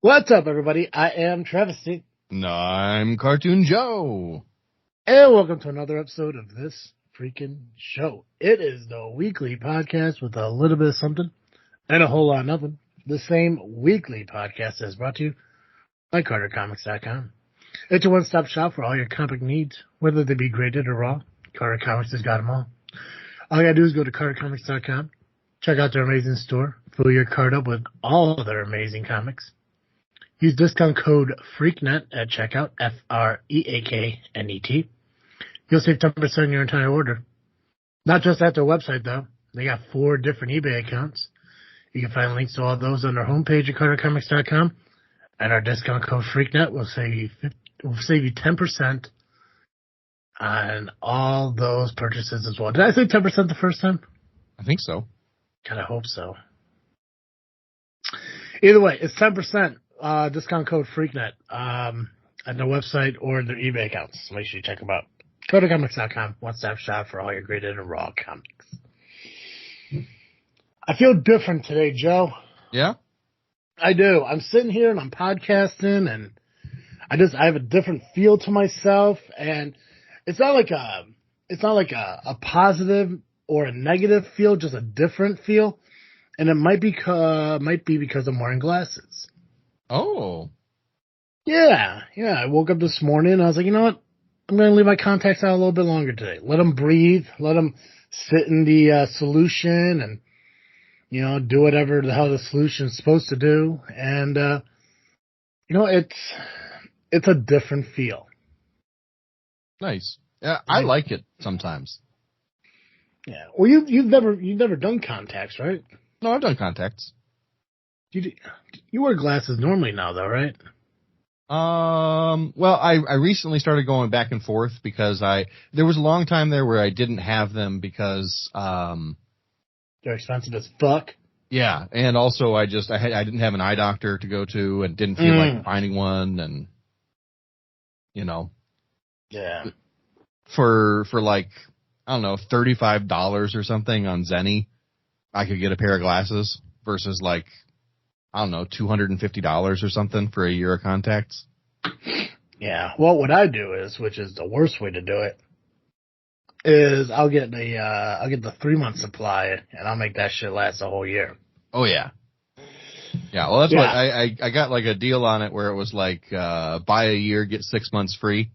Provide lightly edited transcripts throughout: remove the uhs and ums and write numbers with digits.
What's up, everybody? I am Travesty. No, I'm Cartoon Joe. And welcome to another episode of this freaking show. It is the weekly podcast with a little bit of something and a whole lot of nothing. The same weekly podcast is brought to you by CarterComics.com. It's a one-stop shop for all your comic needs, whether they be graded or raw. Carter Comics has got them all. All you gotta do is go to CarterComics.com, check out their amazing store, fill your cart up with all of their amazing comics. Use discount code FREAKNET at checkout, FREAKNET. You'll save 10% on your entire order. Not just at their website, though. They got 4 different eBay accounts. You can find links to all those on their homepage at CarterComics.com. And our discount code FREAKNET will save you 10% on all those purchases as well. Did I say 10% the first time? I think so. God, I hope so. Either way, it's 10%. Discount code FREAKNET on their website or their eBay accounts. So make sure you check them out. CarterComics.com, one-stop shop for all your graded and raw comics. I feel different today, Joe. Yeah? I do. I'm sitting here and I'm podcasting and I have a different feel to myself, and it's not like a positive or a negative feel, just a different feel. And it might be because I'm wearing glasses. Oh. Yeah. I woke up this morning and I was like, you know what? I'm going to leave my contacts out a little bit longer today. Let them breathe. Let them sit in the solution and, do whatever the hell the solution's supposed to do. And, it's a different feel. Nice. Yeah, I like it sometimes. Yeah. Well, you've never done contacts, right? No, I've done contacts. You wear glasses normally now, though, right? Well, I recently started going back and forth because there was a long time there where I didn't have them because, they're expensive as fuck. Yeah. And also I didn't have an eye doctor to go to and didn't feel like finding one and, Yeah. For like, I don't know, $35 or something on Zenny, I could get a pair of glasses versus like, I don't know, $250 or something for a year of contacts. Yeah. Well, what I do is, which is the worst way to do it, is I'll get the 3-month supply and I'll make that shit last a whole year. Oh yeah. Yeah. Well, that's what I got, like a deal on it where it was like, buy a year, get 6 months free.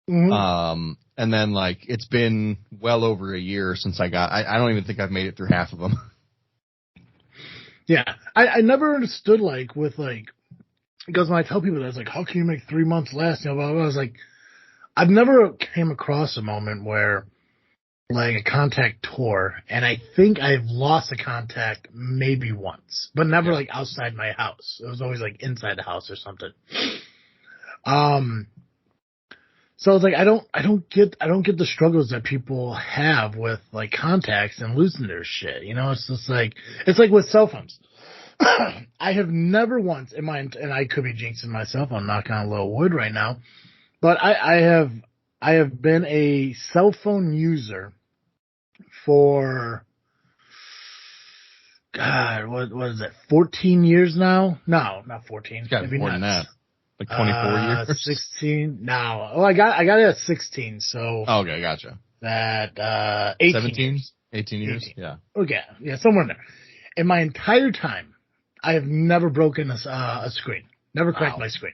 Mm-hmm. And then like, it's been well over a year since I don't even think I've made it through half of them. Yeah, I never understood because when I tell people that, it's like, how can you make 3 months last? Blah, blah, blah. I was like, I've never came across a moment where like a contact tore, and I think I've lost a contact maybe once, but never like outside my house. It was always like inside the house or something. So it's like I don't get the struggles that people have with like contacts and losing their shit. It's just like with cell phones. I have never once in my, and I could be jinxing myself, I'm knocking on a little wood right now, but I have been a cell phone user for, God, what is it, 14 years now? No, not 14. It's got more than that. Like 24 years? 16. No. Oh, I got it at 16, so. Okay, gotcha. That, 18 17? years. 18 years? 18. Yeah. Okay. Yeah, somewhere in there. In my entire time, I have never broken a screen. Never cracked my screen.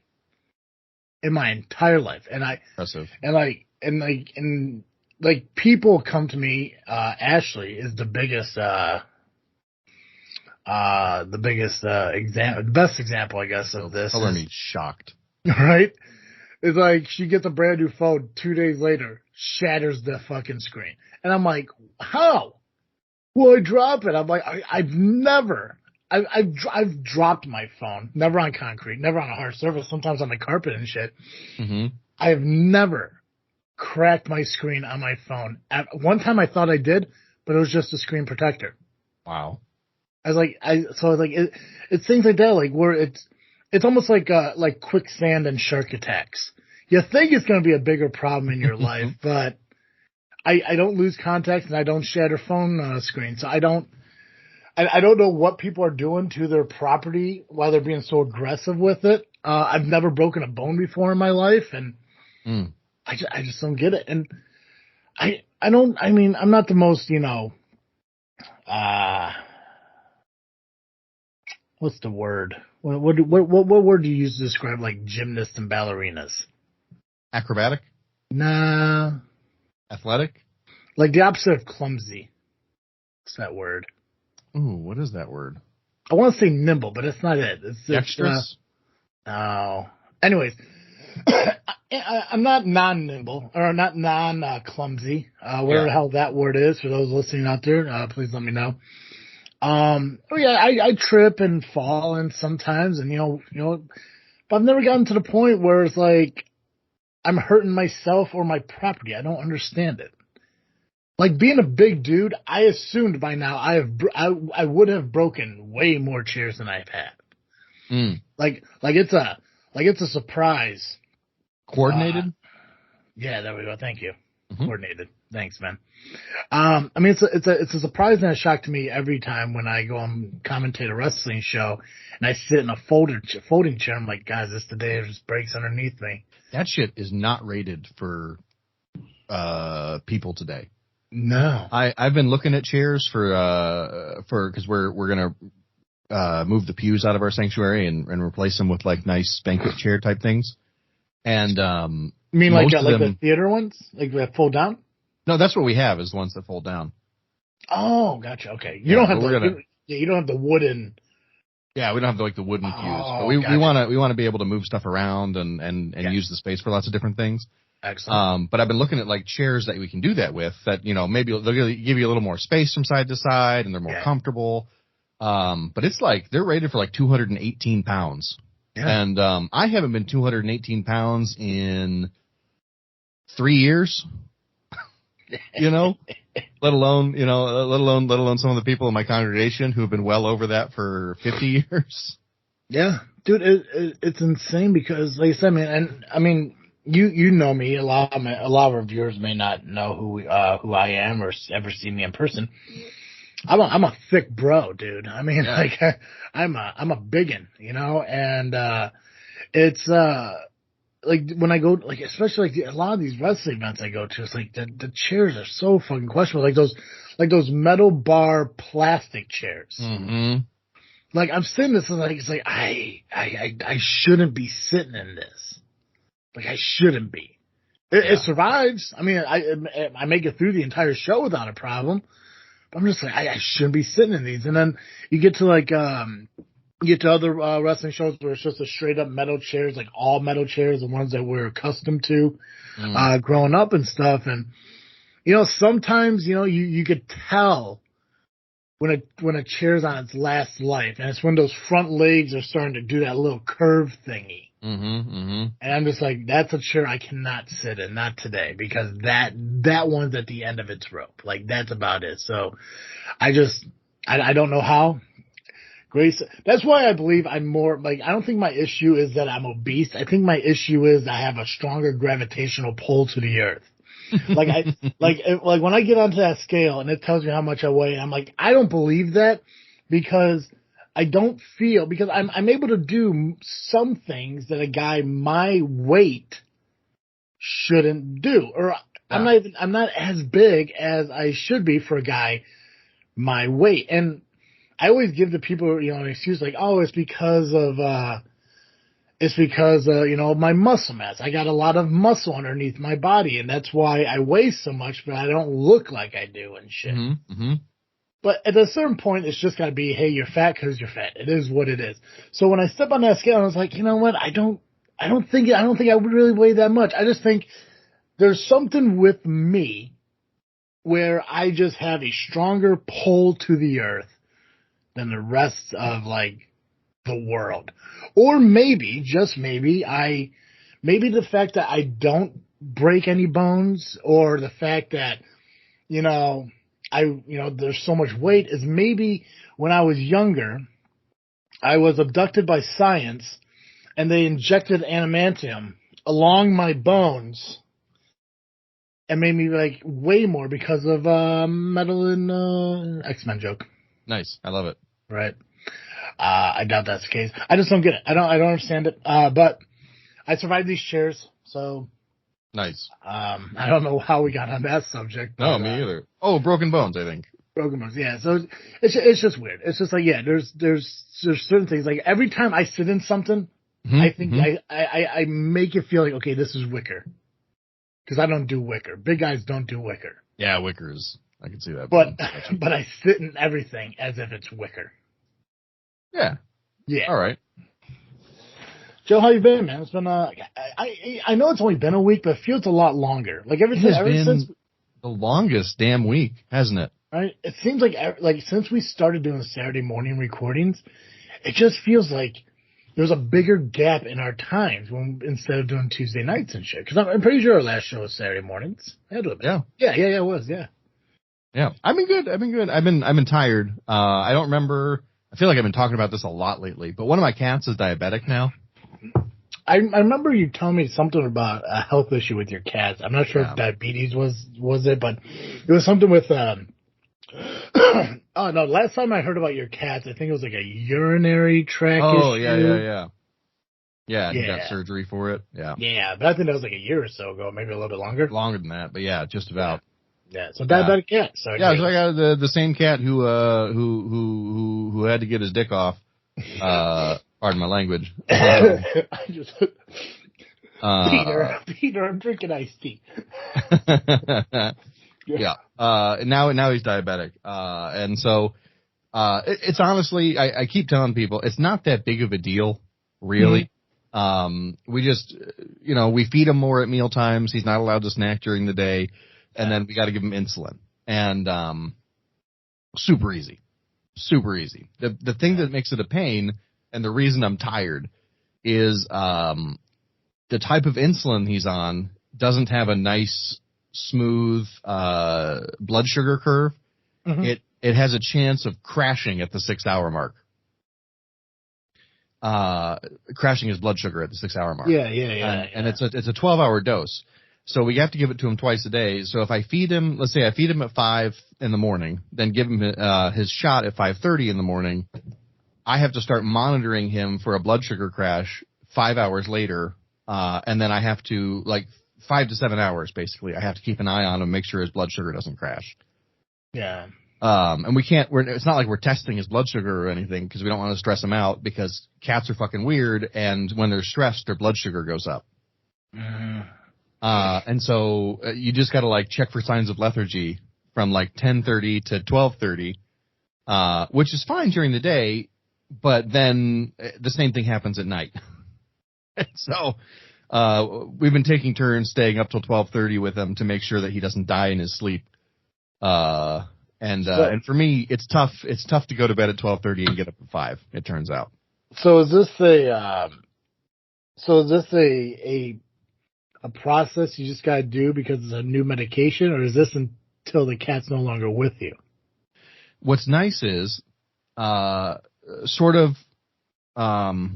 In my entire life. And Impressive. And people come to me, Ashley is the biggest the best example, I guess, of this. Color me shocked. Right? It's like she gets a brand new phone 2 days later, shatters the fucking screen. And I'm like, how? Will I drop it? I'm like, I've dropped my phone, never on concrete, never on a hard surface, sometimes on the carpet and shit. Mm-hmm. I have never cracked my screen on my phone. At one time I thought I did, but it was just a screen protector. Wow. It's things like that, like where it's almost like quicksand and shark attacks. You think it's going to be a bigger problem in your life, but I don't lose contacts and I don't shatter phone screens. So I don't I don't know what people are doing to their property while they're being so aggressive with it. I've never broken a bone before in my life, and Mm. I just don't get it. And I don't. I mean, I'm not the most, what's the word? What word do you use to describe like gymnasts and ballerinas? Acrobatic? Nah, Athletic? like the opposite of clumsy. What's that word? Ooh, what is that word? I want to say nimble, but it's not it. It's Dexterous? no. Anyways, I'm not non-nimble or not non-clumsy. Whatever the hell that word is for those listening out there, please let me know. I trip and fall and sometimes, and but I've never gotten to the point where it's like I'm hurting myself or my property. I don't understand it. Like being a big dude, I assumed by now I would have broken way more chairs than I've had. Mm. Like it's a surprise. Coordinated? Yeah, there we go. Thank you. Mm-hmm. Coordinated. Thanks, man. I mean, it's a surprise and a shock to me every time when I go and commentate a wrestling show and I sit in a folding chair. I'm like, guys, this the day it just breaks underneath me. That shit is not rated for people today. No. I've been looking at chairs for because we're gonna move the pews out of our sanctuary and replace them with like nice banquet chair type things. And you mean like the theater ones, like that fold down? No, that's what we have is the ones that fold down. Oh, gotcha. Okay, you don't have you don't have the wooden. Yeah, we don't have the wooden pews, but we want to be able to move stuff around and use the space for lots of different things. Excellent. But I've been looking at like chairs that we can do that with that, maybe they'll give you a little more space from side to side and they're more comfortable. But it's like, they're rated for like 218 pounds. Yeah. And, I haven't been 218 pounds in 3 years, let alone some of the people in my congregation who have been well over that for 50 years. Yeah, dude, it's insane because like I said, man, and I mean, you know me. A lot of our viewers may not know who I am or ever see me in person. I'm a thick bro, dude. I mean, like I'm a biggin, and it's like when I go, like especially like a lot of these wrestling events I go to, it's like the chairs are so fucking questionable. Like those metal bar plastic chairs. Mm-hmm. Like I'm sitting this, it's like I shouldn't be sitting in this. Like I shouldn't be. It survives. I mean, I make it through the entire show without a problem. But I'm just like I shouldn't be sitting in these. And then you get to other wrestling shows where it's just a straight up metal chairs, like all metal chairs, the ones that we're accustomed to growing up and stuff. And sometimes you could tell when a chair's on its last life, and it's when those front legs are starting to do that little curve thingy. Mm-hmm, mm-hmm. And I'm just like, that's a chair I cannot sit in, not today, because that one's at the end of its rope. Like that's about it. So I don't know how. Grace, that's why I believe I'm more like, I don't think my issue is that I'm obese. I think my issue is I have a stronger gravitational pull to the earth. Like when I get onto that scale and it tells me how much I weigh, I'm like, I don't believe that because I don't feel, because I'm able to do some things that a guy my weight shouldn't do, or I'm not as big as I should be for a guy my weight. And I always give the people, an excuse like, oh, it's because of my muscle mass. I got a lot of muscle underneath my body, and that's why I weigh so much, but I don't look like I do and shit. Mm-hmm, mm-hmm. But at a certain point, it's just got to be, hey, you're fat because you're fat. It is what it is. So when I step on that scale, I was like, you know what? I don't think I would really weigh that much. I just think there's something with me where I just have a stronger pull to the earth than the rest of like the world. Or maybe, just maybe, maybe the fact that I don't break any bones, or the fact that, there's so much weight, is maybe when I was younger, I was abducted by science and they injected adamantium along my bones and made me like way more because of metal and X-Men joke. Nice. I love it. Right. I doubt that's the case. I just don't get it. I don't understand it. But I survived these chairs, so Nice. I don't know how we got on that subject. But, No, me either. Oh, broken bones, I think. Broken bones, yeah. So it's just weird. It's just like, yeah, there's certain things, like every time I sit in something, I think I make it feel like, okay, this is wicker. Because I don't do wicker. Big guys don't do wicker. Yeah, wickers. I can see that. But I sit in everything as if it's wicker. Yeah. Yeah. All right. Joe, how you been, man? It's been I know it's only been a week, but it feels a lot longer. Like ever since the longest damn week, hasn't it? Right? It seems like since we started doing Saturday morning recordings, it just feels like there's a bigger gap in our times instead of doing Tuesday nights and shit. Because I'm pretty sure our last show was Saturday mornings. Had to have been. Yeah, it was. Yeah. Yeah, I've been good. I've been tired. I don't remember. I feel like I've been talking about this a lot lately. But one of my cats is diabetic now. I remember you telling me something about a health issue with your cats. I'm not sure if diabetes was it, but it was something with oh no! Last time I heard about your cats, I think it was like a urinary tract issue. Oh yeah. You got surgery for it. Yeah, but I think that was like a year or so ago, maybe a little bit longer. Longer than that, but yeah, just about. Yeah, so diabetic cat. So I got the same cat who had to get his dick off. Pardon my language. I just Peter, I'm drinking iced tea. Yeah. Now he's diabetic. And so, it's honestly, I keep telling people, it's not that big of a deal, really. We just, we feed him more at meal times. He's not allowed to snack during the day. And then we got to give him insulin. And, super easy. The thing that makes it a pain, and the reason I'm tired, is, the type of insulin he's on doesn't have a nice, smooth blood sugar curve. It has a chance of crashing at the 6-hour mark. Crashing his blood sugar at the 6-hour mark. Yeah. And it's a 12-hour dose. So we have to give it to him twice a day. So if I feed him, let's say I feed him at 5 in the morning, then give him his shot at 5:30 in the morning, I have to start monitoring him for a blood sugar crash 5 hours later. And then I have to, 5 to 7 hours, basically. I have to keep an eye on him, make sure his blood sugar doesn't crash. Yeah. And it's not like we're testing his blood sugar or anything, because we don't want to stress him out, because cats are fucking weird, and when they're stressed, their blood sugar goes up. And so you just gotta check for signs of lethargy from 10:30 to 12:30, which is fine during the day, but then the same thing happens at night. So, we've been taking turns staying up till 12:30 with him to make sure that he doesn't die in his sleep. And for me, it's tough. It's tough to go to bed at 12:30 and get up at 5. It turns out. So is this a process you just gotta do because it's a new medication, or is this until the cat's no longer with you? What's nice is, sort of the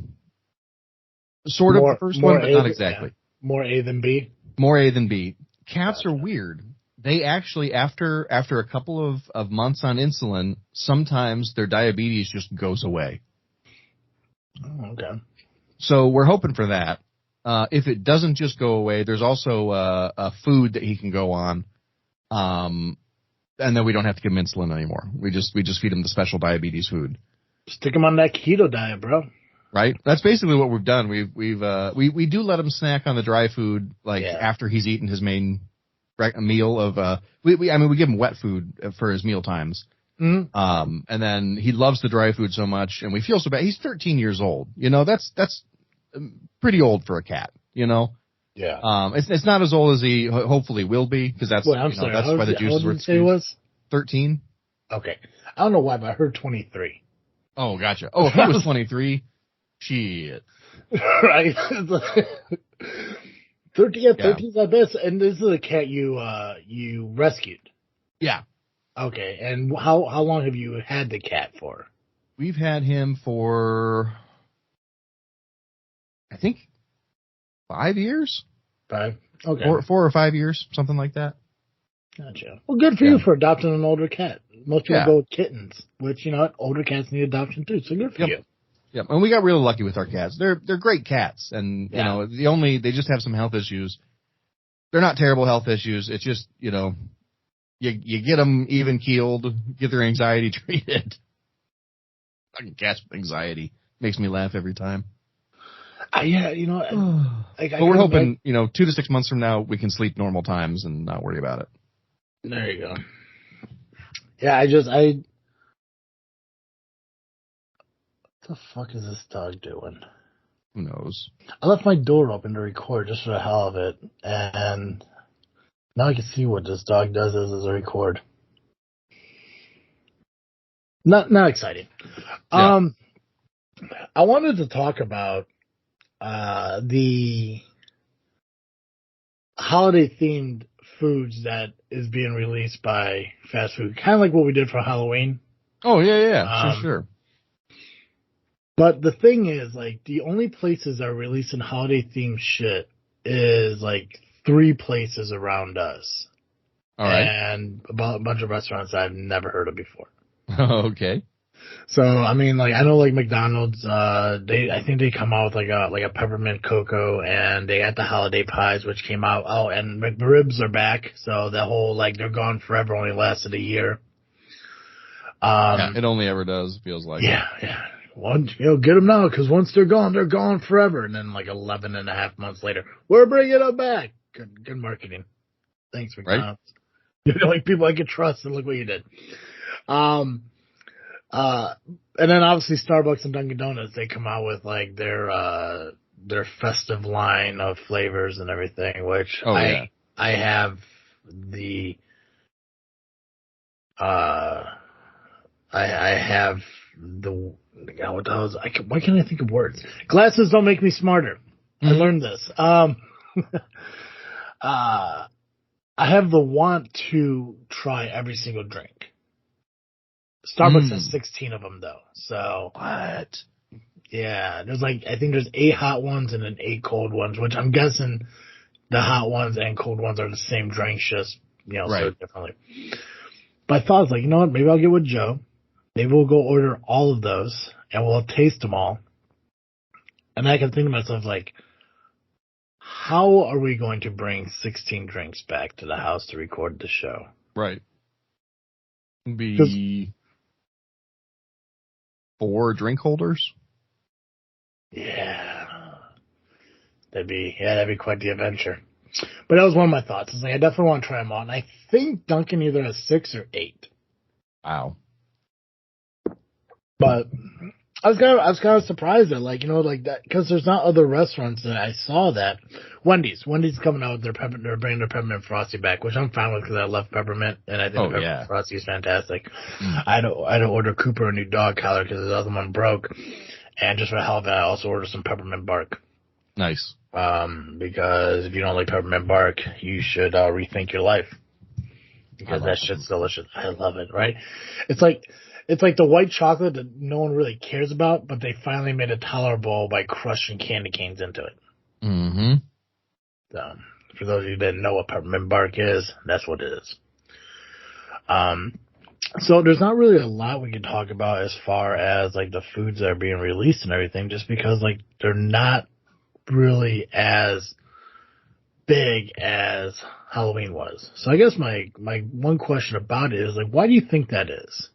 first one, but not exactly. Yeah. More A than B? More A than B. Cats are weird. They actually, after a couple of months on insulin, sometimes their diabetes just goes away. Oh, okay. So we're hoping for that. If it doesn't just go away, there's also a food that he can go on. And then we don't have to give him insulin anymore. We just feed him the special diabetes food. Stick him on that keto diet, bro. Right? That's basically what we've done. We do let him snack on the dry food after he's eaten his main meal of we give him wet food for his meal times. And then he loves the dry food so much, and we feel so bad. He's 13 years old. That's pretty old for a cat, Yeah. It's not as old as he hopefully will be, because that's that's why the juices were. He was 13. Okay, I don't know why, but I heard 23. Oh, gotcha. Oh, if he was 23, shit. Right. 13's my best, and this is a cat you rescued. Yeah. Okay, and how long have you had the cat for? We've had him for, I think, 5 years. 5? Okay. 4 or 5 years, something like that. Gotcha. Well, good for you for adopting an older cat. Most people go with kittens, which, you know what, older cats need adoption too, so good for you. Yep, and we got really lucky with our cats. They're great cats, and you know they just have some health issues. They're not terrible health issues. It's just you get them even keeled, get their anxiety treated. Fucking cats with anxiety makes me laugh every time. Yeah, you know, but we're hoping 2 to 6 months from now we can sleep normal times and not worry about it. There you go. Yeah, what the fuck is this dog doing? Who knows? I left my door open to record just for the hell of it, and now I can see what this dog does as I record. Not exciting. Yeah. I wanted to talk about the holiday-themed foods that is being released by fast food, kind of like what we did for Halloween. Oh, yeah, sure. But the thing is, like, the only places that are releasing holiday-themed shit is, like, 3 places around us. All right. And a bunch of restaurants I've never heard of before. Okay. So, I mean, like, I know, like, McDonald's, I think they come out with, like a peppermint cocoa, and they got the holiday pies, which came out. Oh, and McRibs are back, so the whole, like, they're gone forever only lasted a year. It only ever does, feels like. Yeah. Get them now, because once they're gone forever. And then, like, 11 and a half months later, we're bringing them back. Good marketing. Thanks, McDonald's. Right? You're the only people I can trust, and look what you did. And then obviously Starbucks and Dunkin' Donuts, they come out with, like, their festive line of flavors and everything, which I have the, I have the, what the hell is, why can't I think of words? Glasses don't make me smarter. Mm-hmm. I learned this. I have the want to try every single drink. Starbucks has 16 of them though. So what? Yeah, I think there's 8 hot ones and then 8 cold ones, which I'm guessing the hot ones and cold ones are the same drinks, just served differently. But I thought, I was like, you know what? Maybe I'll get with Joe. Maybe we'll go order all of those and we'll taste them all. And I can think to myself, like, how are we going to bring 16 drinks back to the house to record the show? Right. Be 4 drink holders? Yeah. That'd be quite the adventure. But that was one of my thoughts. I was like, I definitely want to try them all. And I think Dunkin' either has 6 or 8. Wow. But I was kind of surprised at, like, that, because there's not other restaurants that I saw that. Wendy's coming out with they're bringing their peppermint frosty back, which I'm fine with because I love peppermint and I think peppermint frosty is fantastic. I had to order Cooper a new dog collar because the other one broke, and just for the hell of it, I also ordered some peppermint bark. Nice. Because if you don't like peppermint bark, you should rethink your life, because that shit's delicious. I love it. Right? It's like the white chocolate that no one really cares about, but they finally made it tolerable by crushing candy canes into it. Mm-hmm. So, for those of you that didn't know what peppermint bark is, that's what it is. So there's not really a lot we can talk about as far as, like, the foods that are being released and everything, just because, like, they're not really as big as Halloween was. So I guess my one question about it is, like, why do you think that is?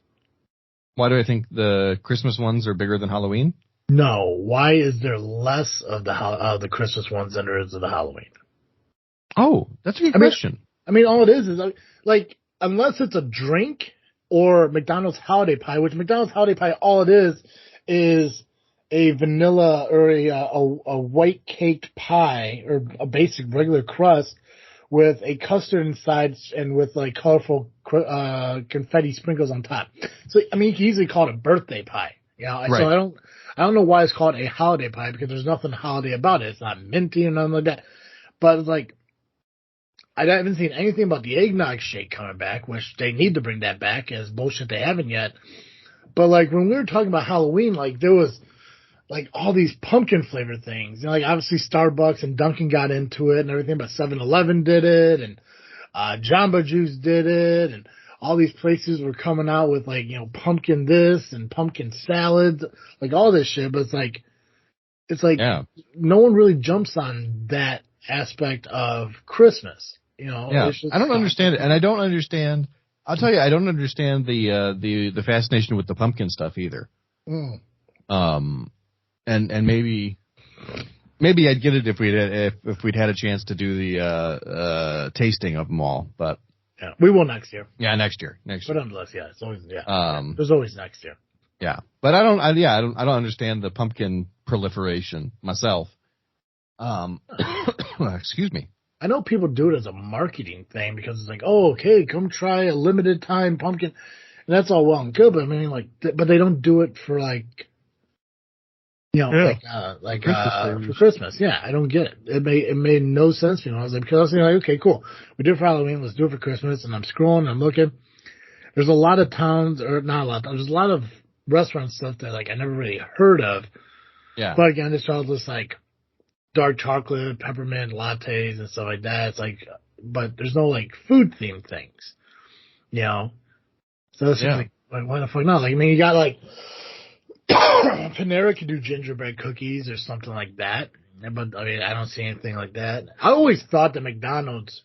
Why do I think the Christmas ones are bigger than Halloween? No. Why is there less of the Christmas ones than there is of the Halloween? Oh, that's a good question. I mean, all it is, like, unless it's a drink or McDonald's holiday pie, which McDonald's holiday pie, all it is a vanilla or a white caked pie or a basic regular crust with a custard inside and with, like, colorful confetti sprinkles on top. So, I mean, you can easily call it a birthday pie. Right. So I don't know why it's called a holiday pie, because there's nothing holiday about it. It's not minty or nothing like that. But it's like, I haven't seen anything about the eggnog shake coming back, which they need to bring that back, as bullshit they haven't yet. But, like, when we were talking about Halloween, like, there was, like, all these pumpkin flavored things. Like, obviously Starbucks and Dunkin' got into it and everything, but 7-Eleven did it, and Jamba Juice did it, and all these places were coming out with like, pumpkin this and pumpkin salads, like all this shit. But it's like Yeah. no one really jumps on that aspect of Christmas. Yeah. It's just I don't understand it, and I don't understand. I'll tell you, I don't understand the fascination with the pumpkin stuff either. Mm. And maybe I'd get it if we'd had a chance to do the tasting of them all, but Yeah, we will next year. yeah, next year. But nonetheless, yeah, it's always there's always next year. Yeah, but I don't understand the pumpkin proliferation myself. Excuse me. I know people do it as a marketing thing because it's like, oh, okay, come try a limited time pumpkin, and that's all well and good. But I mean, but they don't do it for for Christmas. Yeah, I don't get it. It made no sense to me. I was like, okay, cool. We did it for Halloween. Let's do it for Christmas. And I'm scrolling. I'm looking. There's a lot of towns, or not a lot. There's a lot of restaurant stuff that I never really heard of. Yeah. But again, it's all just dark chocolate, peppermint lattes and stuff like that. It's but there's no food themed things, So it's just why the fuck not? You got Panera could do gingerbread cookies or something like that, but I don't see anything like that. I always thought that McDonald's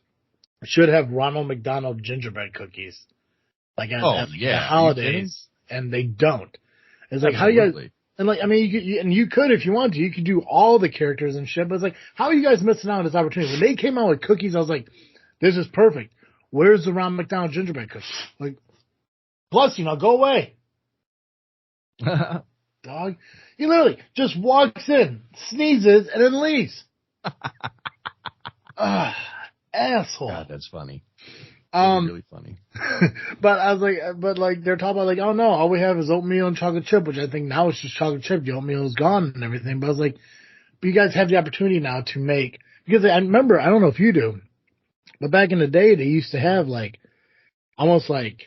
should have Ronald McDonald gingerbread cookies, at the holidays, and they don't. It's how you guys. And you could if you want to. You could do all the characters and shit, but it's how are you guys missing out on this opportunity? When they came out with cookies, I was like, this is perfect. Where's the Ronald McDonald gingerbread cookies? Plus, go away. Dog. He literally just walks in, sneezes, and then leaves. Asshole. God, that's funny. Really funny. But I was they're talking about oh no, all we have is oatmeal and chocolate chip, which I think now it's just chocolate chip. The oatmeal is gone and everything. But I was but you guys have the opportunity now to make, because I remember, I don't know if you do, but back in the day they used to have almost like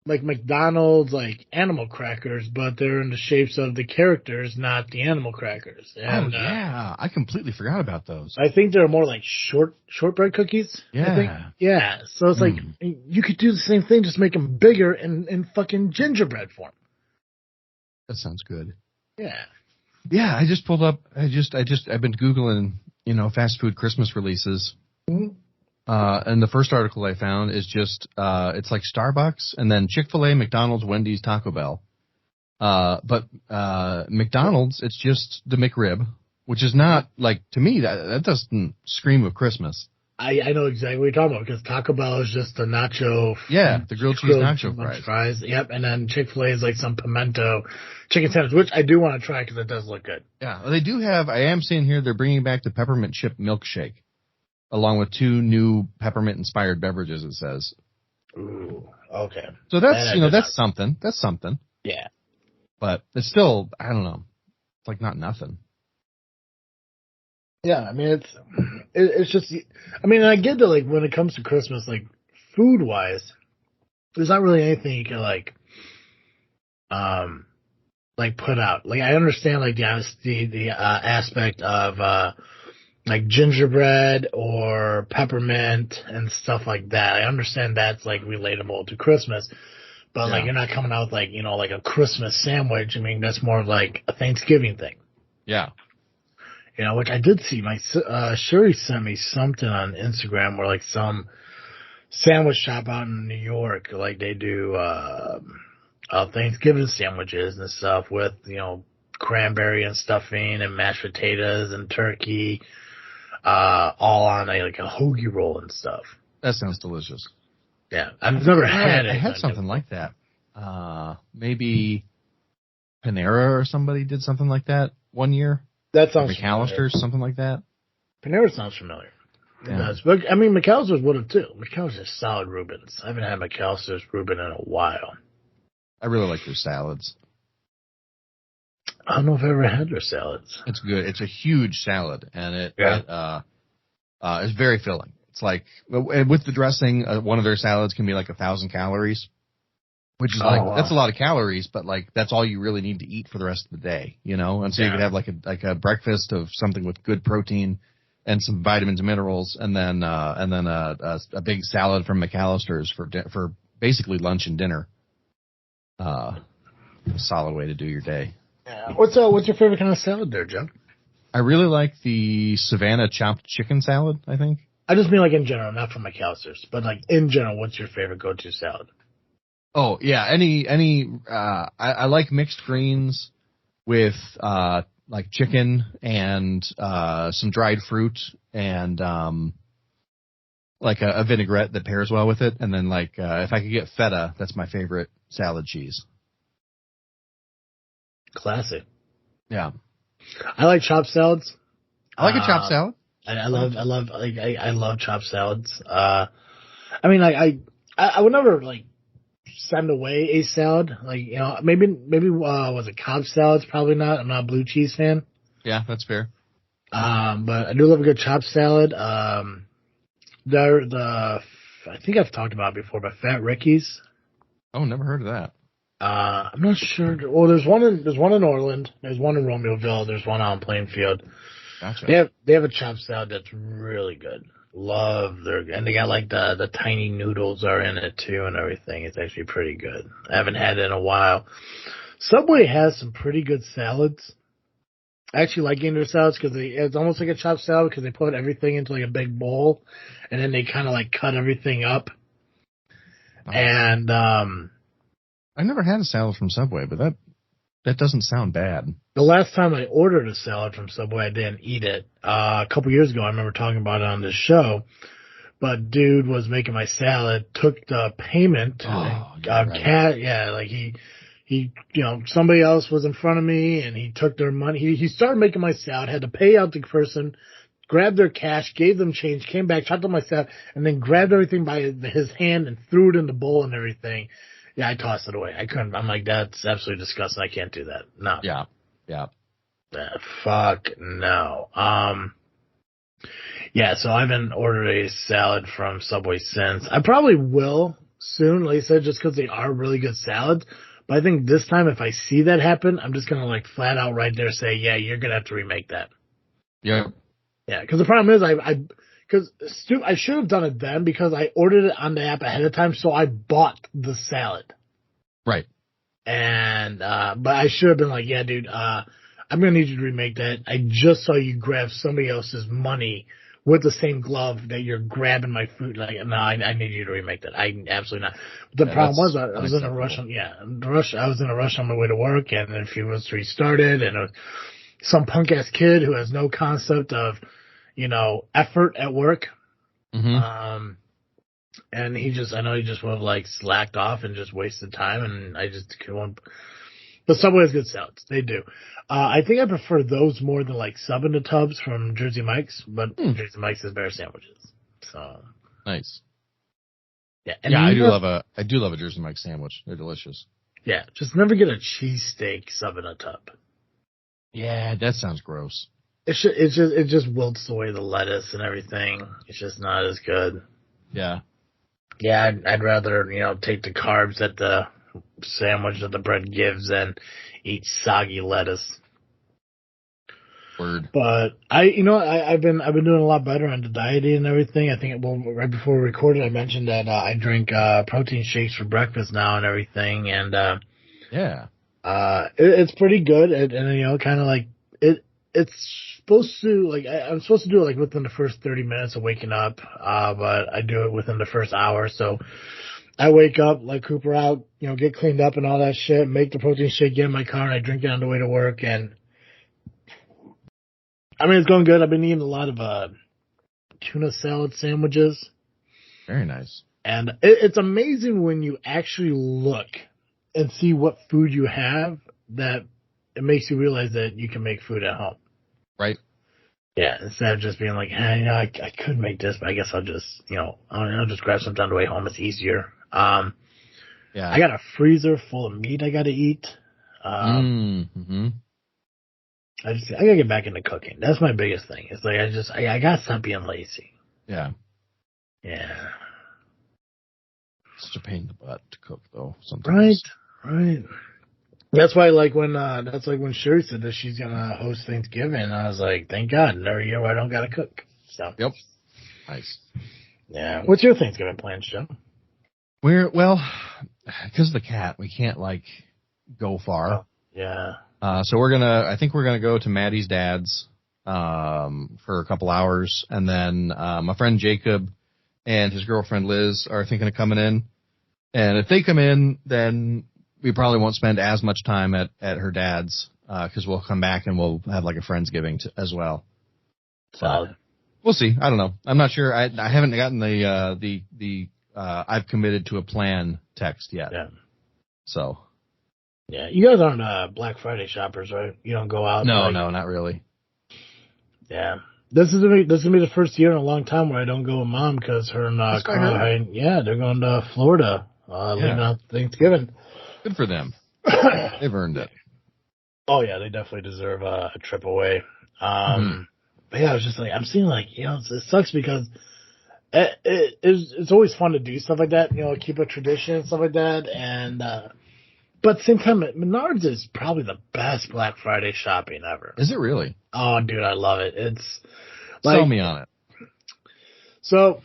McDonald's animal crackers, but they're in the shapes of the characters, not the animal crackers. And, I completely forgot about those. I think they're more like shortbread cookies. Yeah. I think. Yeah. So it's you could do the same thing, just make them bigger in fucking gingerbread form. That sounds good. Yeah. Yeah, I just pulled up. I've been Googling, fast food Christmas releases. Mm-hmm. And the first article I found is just, it's Starbucks and then Chick-fil-A, McDonald's, Wendy's, Taco Bell. But McDonald's, it's just the McRib, which is not to me, that doesn't scream of Christmas. I know exactly what you're talking about, because Taco Bell is just the nacho. Yeah, the grilled cheese nacho fries. Yep. And then Chick-fil-A is some pimento chicken sandwich, which I do want to try because it does look good. Yeah. Well, they do have, I am seeing here, they're bringing back the peppermint chip milkshake, along with 2 new peppermint-inspired beverages, it says. Ooh, okay. So that's something. That's something. Yeah. But it's still, I don't know. It's not nothing. Yeah, I mean, it's just, I mean, I get that, when it comes to Christmas, food-wise, there's not really anything you can, put out. I understand, the aspect of, gingerbread or peppermint and stuff like that. I understand that's relatable to Christmas, but you're not coming out with a Christmas sandwich. I mean, that's more of a Thanksgiving thing. Yeah. Which I did see. My Sherry sent me something on Instagram where some sandwich shop out in New York, they do Thanksgiving sandwiches and stuff with cranberry and stuffing and mashed potatoes and turkey. All on a hoagie roll and stuff. That sounds delicious. Yeah, I've never had it. I had something like that. Maybe Panera or somebody did something like that one year. That sounds McAllister's, something like that. Panera sounds familiar. It does. But, I mean, McAllister's would have too. McAllister's solid Reubens. I haven't had McAllister's Reuben in a while. I really like their salads. I don't know if I've ever had their salads. It's good. It's a huge salad, and it is very filling. It's with the dressing, one of their salads can be 1,000 calories, which is that's a lot of calories, but that's all you really need to eat for the rest of the day, And so you could have a breakfast of something with good protein, and some vitamins and minerals, and then a big salad from McAllister's for basically lunch and dinner. A solid way to do your day. Yeah. What's your favorite kind of salad there, Joe? I really like the Savannah chopped chicken salad, I think. I just mean like in general, not from McAllister's, but like in general, what's your favorite go-to salad? Oh, yeah, I like mixed greens with like chicken and some dried fruit and like a vinaigrette that pairs well with it, and then like if I could get feta, that's my favorite salad cheese. Classic. Yeah. I like chopped salads. I like a chopped salad. I love chopped salads. I mean, like I would never like send away a salad. Like, you know, maybe was it Cobb salads? Probably not. I'm not a blue cheese fan. Yeah, that's fair. But I do love a good chopped salad. I think I've talked about it before, but Fat Ricky's. Oh, never heard of that. I'm not sure. Well, there's one in Orland. There's one in Romeoville. There's one out in Plainfield. Gotcha. They have a chopped salad that's really good. And they got like the tiny noodles are in it too and everything. It's actually pretty good. I haven't had it in a while. Subway has some pretty good salads. I actually like getting their salads because it's almost like a chopped salad because they put everything into like a big bowl and then they kind of like cut everything up. Oh. And I never had a salad from Subway, but that doesn't sound bad. The last time I ordered a salad from Subway, I didn't eat it. A couple years ago, I remember talking about it on this show. But dude was making my salad, took the payment. Like he, you know, somebody else was in front of me and he took their money. He started making my salad, had to pay out the person, grabbed their cash, gave them change, came back, chopped up my salad, and then grabbed everything by his hand and threw it in the bowl and everything. Yeah, I tossed it away. I couldn't. I'm like, that's absolutely disgusting. I can't do that. No. Yeah. Fuck no. Yeah, so I haven't ordered a salad from Subway since. I probably will soon, like I said, just because they are really good salads. But I think this time, if I see that happen, I'm just gonna like flat out right there say, yeah, you're gonna have to remake that. Yeah. Yeah, because the problem is I should have done it then because I ordered it on the app ahead of time, so I bought the salad. Right. And but I should have been like, yeah, dude, I'm gonna need you to remake that. I just saw you grab somebody else's money with the same glove that you're grabbing my food. Like, no, I need you to remake that. I absolutely not. The problem was I was in a rush. I was in a rush on my way to work, and if he was restarted, and some punk ass kid who has no concept of, you know, effort at work. Mm-hmm. And I know he just would have like slacked off and just wasted time, and I just couldn't. But Subway has good salads. They do. I think I prefer those more than like sub in the tubs from Jersey Mike's, but Jersey Mike's has better sandwiches. So nice. Yeah, I do love a Jersey Mike's sandwich. They're delicious. Yeah, just never get a cheesesteak sub in a tub. Yeah, that sounds gross. It just wilts away the lettuce and everything. It's just not as good. Yeah. Yeah, I'd rather, you know, take the carbs that the sandwich that the bread gives than eat soggy lettuce. Word. But I've been doing a lot better on the dieting and everything. I think right before we recorded, I mentioned that I drink protein shakes for breakfast now and everything, and it's pretty good. And you know, kind of like it's supposed to, like, I'm supposed to do it like within the first 30 minutes of waking up, but I do it within the first hour. So I wake up, like Cooper out, you know, get cleaned up and all that shit, make the protein shake, get in my car, and I drink it on the way to work. And I mean, it's going good. I've been eating a lot of tuna salad sandwiches. Very nice. And it's amazing when you actually look and see what food you have that it makes you realize that you can make food at home. Right. Yeah, instead of just being like, hey, you know, I could make this, but I guess I'll just, you know, I'll just grab something on the way home. It's easier. I got a freezer full of meat I got to eat. I gotta get back into cooking. That's my biggest thing. It's like I gotta stop being lazy. Yeah. Yeah. Such a pain in the butt to cook, though. Sometimes. Right. That's why, like when Sherry said that she's gonna host Thanksgiving, I was like, thank God, another year I don't gotta cook. So. Yep. Nice. Yeah. What's your Thanksgiving plans, Joe? Because of the cat, we can't go far. Oh, yeah. So I think we're gonna go to Maddie's dad's, for a couple hours, and then, my friend Jacob and his girlfriend Liz are thinking of coming in. And if they come in, then we probably won't spend as much time at her dad's, cause we'll come back and we'll have a Friendsgiving as well. Solid. We'll see. I don't know. I'm not sure. I haven't gotten the I've committed to a plan text yet. Yeah. So. Yeah. You guys aren't, Black Friday shoppers, right? You don't go out. No, not really. Yeah. This is gonna be the first year in a long time where I don't go with Mom because her and Carl, they're going to Florida, leaving on Thanksgiving. Good for them. They've earned it. Oh yeah, they definitely deserve a trip away. But yeah, I was just I'm seeing it sucks because it's always fun to do stuff like that, keep a tradition and stuff like that, and but at the same time, Menards is probably the best Black Friday shopping ever. Is it really? Oh, dude, I love it. It's sell me on it. So,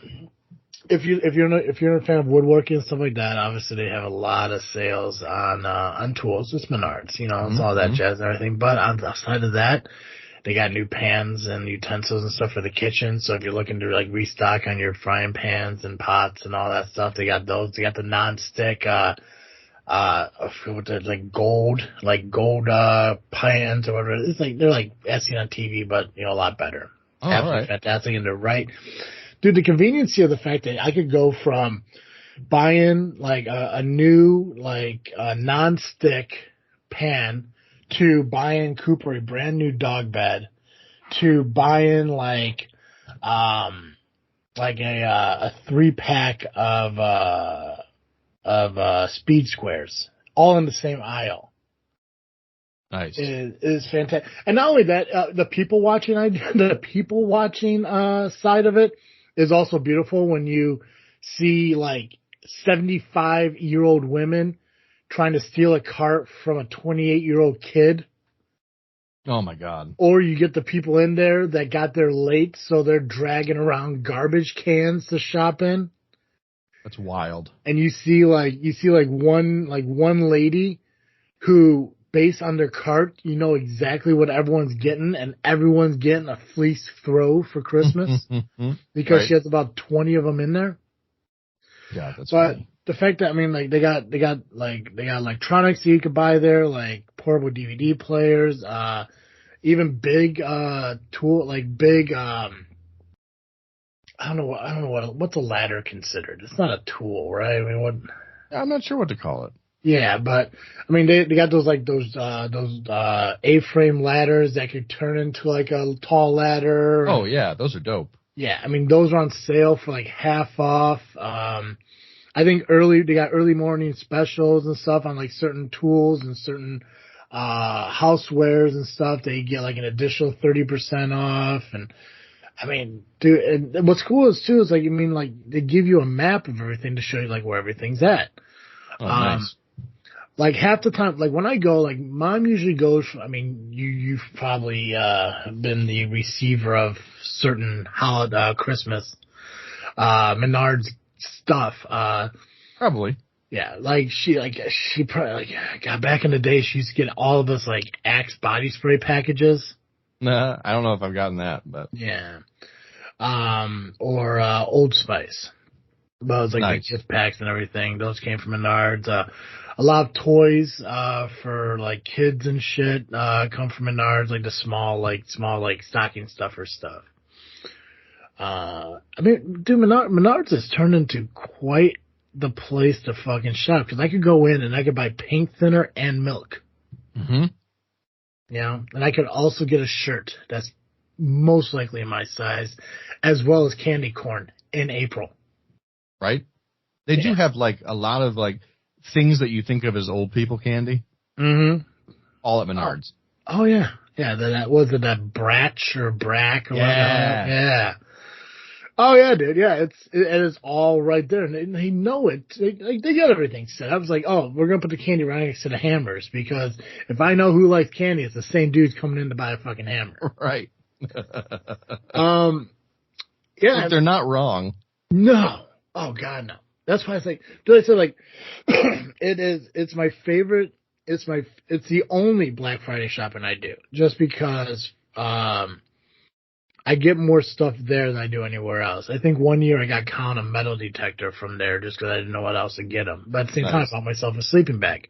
if you're a fan of woodworking and stuff like that, obviously they have a lot of sales on tools. It's Menards, it's all that jazz and everything. But on the side of that, they got new pans and utensils and stuff for the kitchen. So if you're looking to restock on your frying pans and pots and all that stuff, they got those. They got the non-stick, I forget what they're gold pans or whatever. It's they're as seen on TV, but a lot better. Oh, absolutely right. fantastic, and they're right. Dude, the convenience of the fact that I could go from buying a new non-stick pan to buying Cooper a brand new dog bed to buying a 3-pack of speed squares all in the same aisle. Nice. Is fantastic. And not only that, the people watching side of it is also beautiful when you see 75-year-old women trying to steal a cart from a 28-year-old kid. Oh my God. Or you get the people in there that got there late, so they're dragging around garbage cans to shop in. That's wild. And you see one lady who, based on their cart, exactly what everyone's getting, and everyone's getting a fleece throw for Christmas because she has about 20 of them in there. Yeah, that's but funny. The fact that they got electronics that you could buy there, portable DVD players, even big I don't know what's a ladder considered. It's not a tool, right? I mean, what? I'm not sure what to call it. Yeah, but they got those A-frame ladders that could turn into a tall ladder. Oh yeah, those are dope. Yeah, those are on sale for half off. I think they got early morning specials and stuff on certain tools and certain housewares and stuff. They get an additional 30% off. And dude, and what's cool is they give you a map of everything to show you where everything's at. Oh, nice. Half the time, when I go, Mom usually goes, you've probably, been the receiver of certain Christmas, Menards stuff. Probably. Yeah, she probably, got back in the day, she used to get all of us, Axe body spray packages. Nah, I don't know if I've gotten that, but. Yeah. Or Old Spice. Those nice. The gift packs and everything. Those came from Menards. A lot of toys for kids and shit come from Menards, the small stocking stuffer stuff. Dude, Menards has turned into quite the place to fucking shop because I could go in and I could buy paint thinner and milk. Mm-hmm. And I could also get a shirt that's most likely in my size, as well as candy corn in April. Right? They do have a lot of things that you think of as old people candy. Mm-hmm. All at Menards. Oh yeah. Yeah, that was it that Bratch or Brack or whatever. Yeah. Oh yeah, dude. Yeah, it's all right there, and they know it. They got everything set. I was like, oh, we're gonna put the candy right next to the hammers because if I know who likes candy, it's the same dudes coming in to buy a fucking hammer. Right. Yeah. They're not wrong. No. Oh God, no. That's why I say, dude, I said like, it's my favorite. It's the only Black Friday shopping I do, just because, I get more stuff there than I do anywhere else. I think one year I got caught on a metal detector from there just because I didn't know what else to get them. But at the same time, I bought myself a sleeping bag.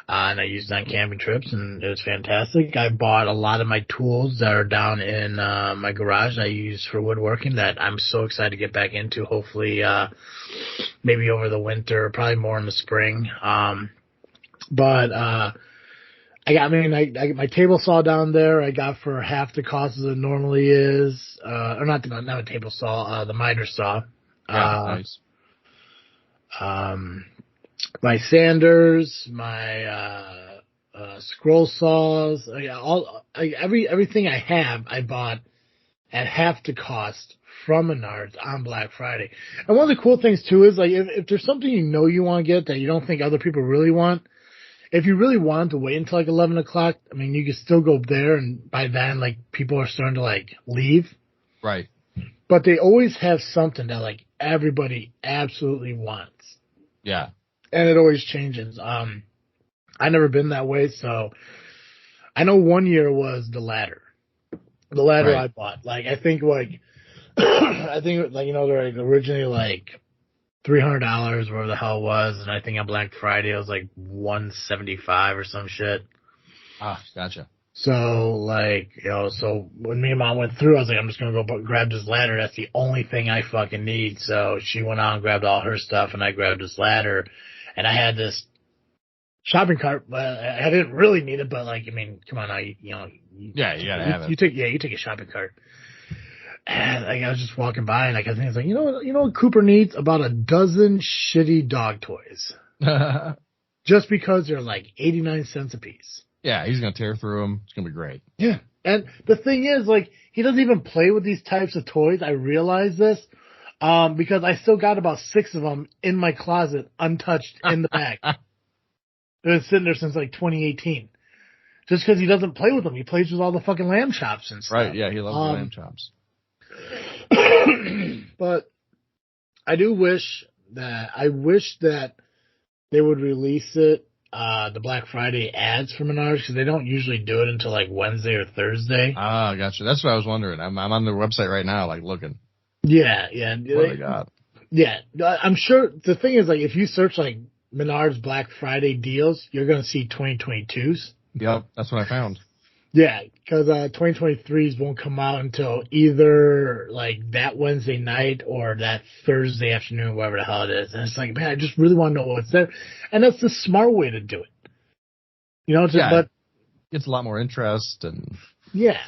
And I used it on camping trips, and it was fantastic. I bought a lot of my tools that are down in my garage that I use for woodworking that I'm so excited to get back into, hopefully maybe over the winter, probably more in the spring. I got my table saw down there. I got for half the cost as it normally is. Or not a table saw, the miter saw. Nice. My sanders, my scroll saws, everything I have, I bought at half the cost from Menards on Black Friday. And one of the cool things too is like if there's something you want to get that you don't think other people really want. If you really wanted to wait until like 11 o'clock, I mean, you could still go there, and by then, like, people are starting to, like, leave. Right. But they always have something that, like, everybody absolutely wants. Yeah. And it always changes. I never been that way, so I know one year was the ladder. The ladder right. I bought. Like, I think, like, they're, like, originally, like, $300, whatever the hell it was, and I think on Black Friday it was like $175 or some shit. Ah, gotcha. So like, so when me and Mom went through, I was like, I'm just gonna go grab this ladder. That's the only thing I fucking need. So she went out and grabbed all her stuff, and I grabbed this ladder, and I had this shopping cart. But I didn't really need it, but like, I mean, come on now, you gotta have it. You take a shopping cart. And like, I was just walking by, and like, I think it's like, you know what Cooper needs? About a dozen shitty dog toys. Just because they're like 89 cents a piece. Yeah, he's gonna tear through them. It's gonna be great. Yeah. And the thing is, like, he doesn't even play with these types of toys. I realize this, because I still got about 6 of them in my closet, untouched in the bag. They've been sitting there since like 2018. Just because he doesn't play with them. He plays with all the fucking lamb chops and stuff. Right, yeah, he loves lamb chops. But I wish that they would release it, the Black Friday ads for Menards, because they don't usually do it until like Wednesday or Thursday. Ah, gotcha. That's what I was wondering. I'm on their website right now, like looking. Yeah. What they got? Yeah, I'm sure. The thing is, like, if you search like Menards Black Friday deals, you're gonna see 2022s. Yep, that's what I found. Yeah, because 2023s won't come out until either like that Wednesday night or that Thursday afternoon, whatever the hell it is. And it's like, man, I just really want to know what's there, and that's the smart way to do it. But it's a lot more interest and yeah,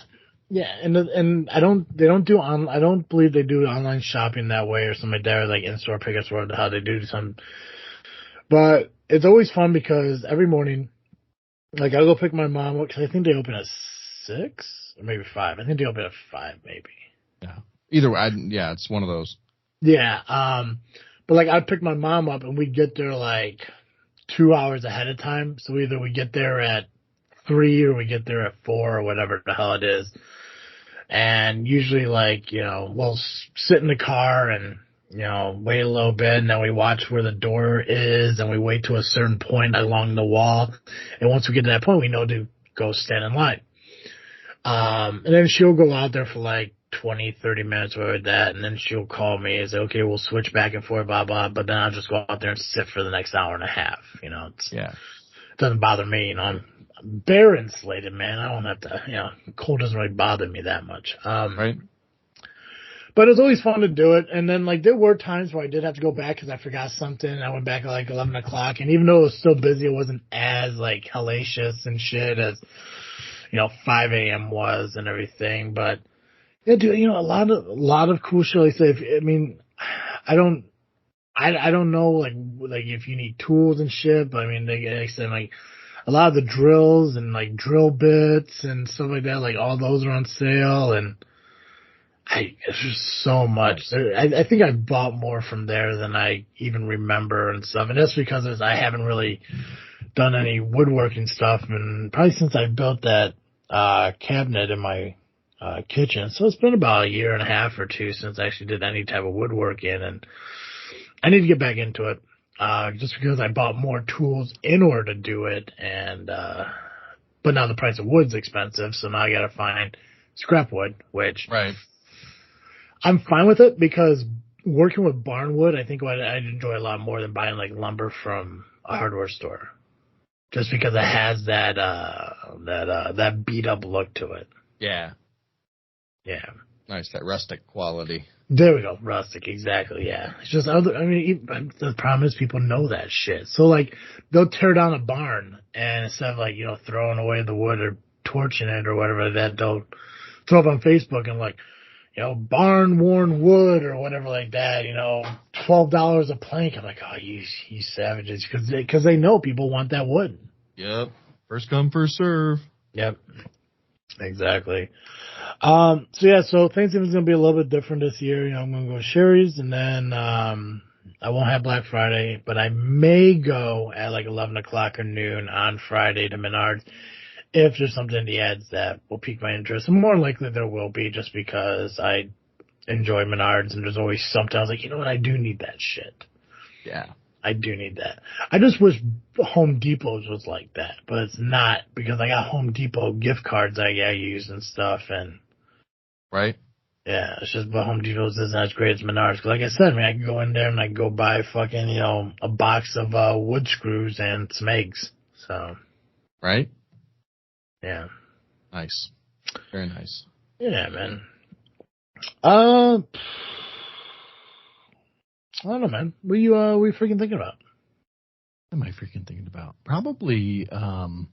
and I don't believe they do online shopping that way or something like that, or like in-store pickups or how they do some. But it's always fun because every morning, like, I'll go pick my mom up, because I think they open at 6 or maybe 5. I think they open at 5, maybe. Yeah. Either way, it's one of those. Yeah. But like, I'd pick my mom up, and we'd get there like 2 hours ahead of time. So either we get there at 3 or we get there at 4 or whatever the hell it is. And usually, like, we'll sit in the car and, wait a little bit, and then we watch where the door is, and we wait to a certain point along the wall. And once we get to that point, we know to go stand in line. And then she'll go out there for like 20, 30 minutes or that, and then she'll call me and say, okay, we'll switch back and forth, blah, blah, but then I'll just go out there and sit for the next hour and a half. It doesn't bother me. I'm bear insulated, man. I don't have to, cold doesn't really bother me that much. Right. But it was always fun to do it. And then, like, there were times where I did have to go back because I forgot something. And I went back at, like, 11 o'clock. And even though it was still busy, it wasn't as, like, hellacious and shit as, 5 a.m. was and everything. But, yeah, dude, a lot of cool shit. Like I say, I don't know, like if you need tools and shit. But, I mean, like I said, like, a lot of the drills and, like, drill bits and stuff like that, like, all those are on sale. And it's just so much. I think I bought more from there than I even remember and stuff. And that's because I haven't really done any woodworking stuff. And probably since I built that cabinet in my kitchen. So it's been about a year and a half or two since I actually did any type of woodworking, and I need to get back into it. Just because I bought more tools in order to do it, and but now the price of wood's expensive, so now I gotta find scrap wood, which Right. I'm fine with it because working with barn wood, I think I'd enjoy a lot more than buying like lumber from a hardware store. Just because it has that beat up look to it. Yeah. Yeah. Nice, that rustic quality. There we go. Rustic, exactly, yeah. It's just the problem is people know that shit. So like, they'll tear down a barn and instead of like, throwing away the wood or torching it or whatever that, they'll throw up on Facebook and like, barn worn wood or whatever like that, $12 a plank. I'm like, oh, you savages. Cause they know people want that wood. Yep. First come, first serve. Yep. Exactly. So Thanksgiving's gonna be a little bit different this year. I'm gonna go Sherry's, and then I won't have Black Friday, but I may go at like 11 o'clock or noon on Friday to Menards if there's something in the ads that will pique my interest. And more likely there will be, just because I enjoy Menards, and there's always something I was like, you know what, I do need that shit. Yeah. I do need that. I just wish Home Depot's was like that, but it's not, because I got Home Depot gift cards I use and stuff, and Right. yeah, it's just, but Home Depot's isn't as great as Menards. Cause like I said, I can go in there and I can go buy fucking, a box of wood screws and some eggs. So. Right. Yeah. Nice. Very nice. Yeah, man. I don't know, man. What you freaking thinking about? What am I freaking thinking about? Probably trying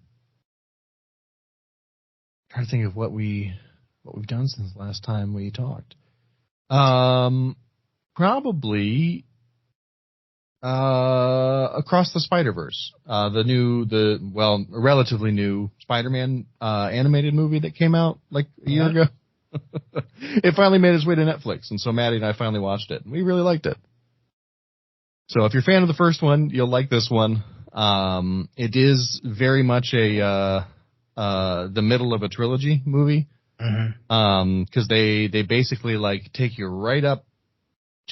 to think of what we've done since last time we talked. Probably Across the Spider-Verse, a relatively new Spider-Man animated movie that came out like a year ago. It finally made its way to Netflix, and so Maddie and I finally watched it, and we really liked it. So if you're a fan of the first one, you'll like this one. It is very much the middle of a trilogy movie. Mm-hmm. Cause they basically like take you right up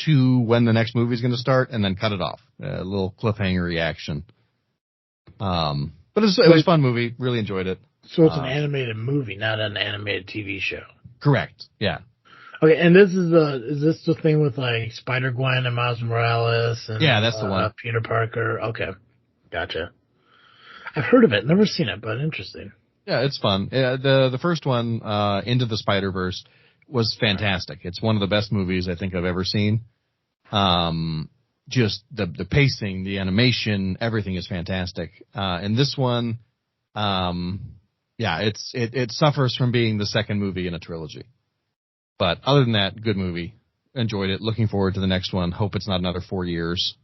to when the next movie is going to start and then cut it off. A little cliffhanger reaction. But it was a fun movie. Really enjoyed it. So it's an animated movie, not an animated TV show. Correct. Yeah. Okay, and is this the thing with like Spider-Gwen and Miles Morales and yeah, that's the one. Peter Parker? Okay, gotcha. I've heard of it, never seen it, but interesting. Yeah, it's fun. The first one, Into the Spider-Verse, was fantastic. It's one of the best movies I think I've ever seen. Just the pacing, the animation, everything is fantastic. And this one, it suffers from being the second movie in a trilogy. But other than that, good movie. Enjoyed it. Looking forward to the next one. Hope it's not another 4 years.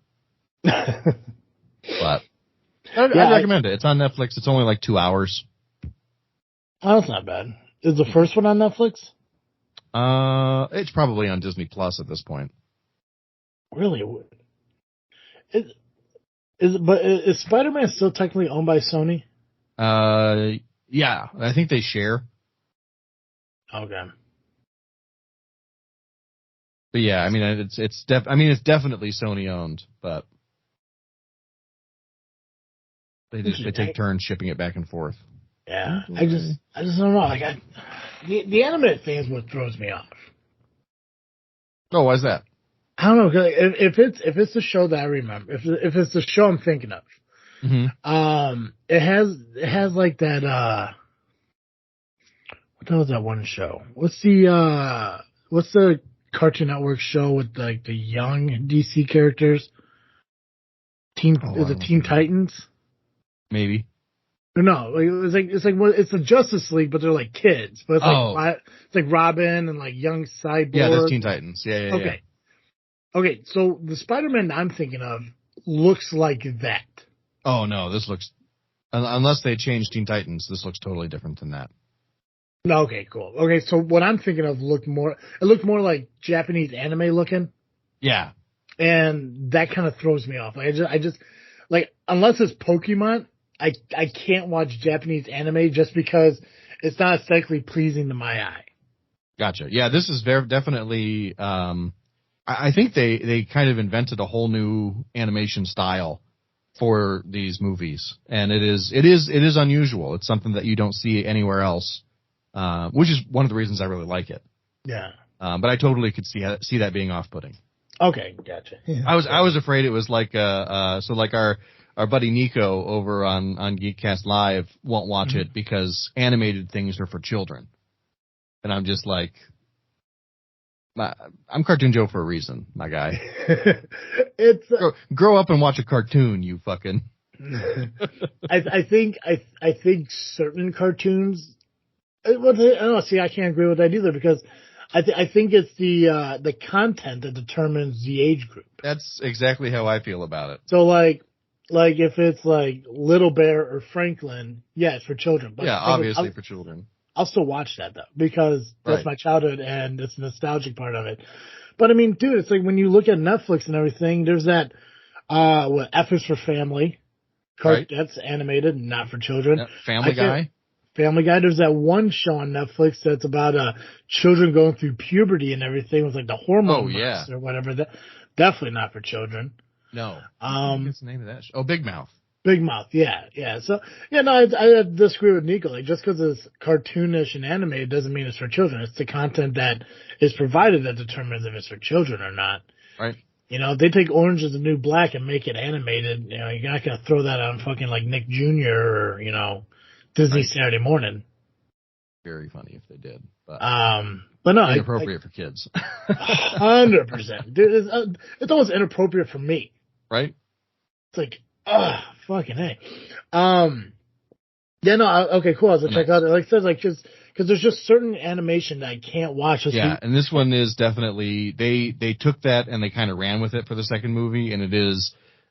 But I'd recommend it. It's on Netflix. It's only like 2 hours. Oh, that's not bad. Is the first one on Netflix? It's probably on Disney Plus at this point. Really? Is Spider-Man still technically owned by Sony? Yeah, I think they share. Okay. But yeah, I mean, it's definitely Sony owned, but they take turns shipping it back and forth. Yeah, I just don't know. Like the animated thing is what throws me off. Oh, why's that? I don't know. Cause if it's the show that I remember, if it's the show I'm thinking of, mm-hmm. It has like that. What the hell is that one show? What's the Cartoon Network show with like the young DC characters? Teen Titans? Maybe. No, it's the Justice League, but they're like kids. But it's like Robin and like young Cyborg. Yeah, that's Teen Titans. Yeah. Okay. Yeah. Okay, so the Spider-Man I'm thinking of looks like that. Oh no, this looks, unless they change Teen Titans, this looks totally different than that. Okay, cool. Okay, so what I'm thinking of looked more like Japanese anime looking. Yeah. And that kind of throws me off. Like I just like, unless it's Pokemon, I can't watch Japanese anime just because it's not aesthetically pleasing to my eye. Gotcha. Yeah, this is very definitely. I think they kind of invented a whole new animation style for these movies, and it is unusual. It's something that you don't see anywhere else, which is one of the reasons I really like it. Yeah. But I totally could see that being off-putting. Okay, gotcha. Yeah. I was afraid it was like so like our buddy Nico over on Geekcast Live won't watch it because animated things are for children, and I'm just like. I'm Cartoon Joe for a reason, my guy. It's grow up and watch a cartoon, you fucking. I think certain cartoons. Well, I don't know. See, I can't agree with that either because I think it's the content that determines the age group. That's exactly how I feel about it. So like if it's like Little Bear or Franklin, yeah, it's for children. But yeah, obviously for children. I'll still watch that though because that's my childhood and it's the nostalgic part of it. But I mean, dude, it's like when you look at Netflix and everything, there's that F is for Family. That's animated, not for children. Family Guy. Family Guy. There's that one show on Netflix that's about children going through puberty and everything with like the hormone months or whatever. That definitely not for children. No. What's the name of that show? Oh, Big Mouth. Big Mouth, yeah. So, yeah, no, I disagree with Nico. Like, just because it's cartoonish and animated doesn't mean it's for children. It's the content that is provided that determines if it's for children or not. Right. You know, if they take Orange is the New Black and make it animated, you know, you're not going to throw that on fucking like Nick Jr. or, you know, Disney Saturday Morning. Very funny if they did. But no. Inappropriate for kids. 100%. Dude, it's almost inappropriate for me. Right? It's like, fucking hey. Yeah, no, okay, cool. I'll check out. Like I said, like just because there's just certain animation that I can't watch. And this one is definitely they took that and they kind of ran with it for the second movie, and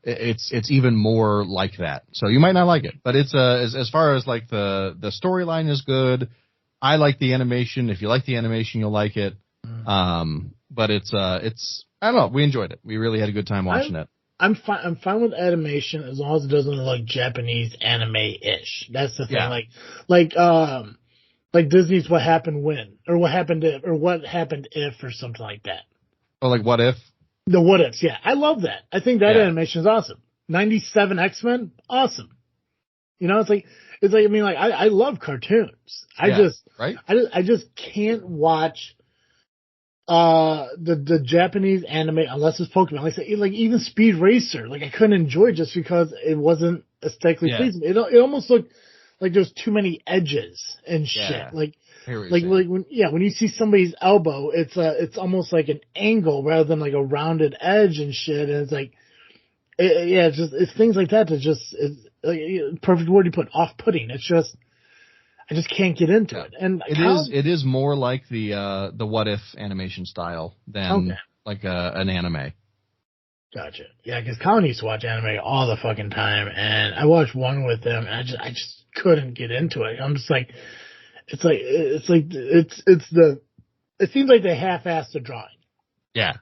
it's even more like that. So you might not like it, but it's as far as like the storyline is good. I like the animation. If you like the animation, you'll like it. But it's I don't know. We enjoyed it. We really had a good time watching it. I'm fine with animation as long as it doesn't look like Japanese anime-ish. That's the thing. Yeah. Like Disney's What Happened When, or What Happened If, or What Happened If, or something like that. Oh, like What If? The What Ifs, yeah. I love that. I think that animation is awesome. 97 X-Men, awesome. You know, it's like I mean, like I love cartoons. I just can't watch the Japanese anime unless it's Pokemon. Like even Speed Racer, like I couldn't enjoy it just because it wasn't aesthetically pleasing. It almost looked like there's too many edges and shit. Like when you see somebody's elbow, it's almost like an angle rather than like a rounded edge and shit. And it's like, it's things like that like, perfect word you put, off-putting. It's just, I just can't get into it. And it is more like the What If animation style than like an anime. Gotcha. Yeah, because Colin used to watch anime all the fucking time, and I watched one with him, and I just couldn't get into it. I'm just like, it seems like they half-assed the drawing. Yeah.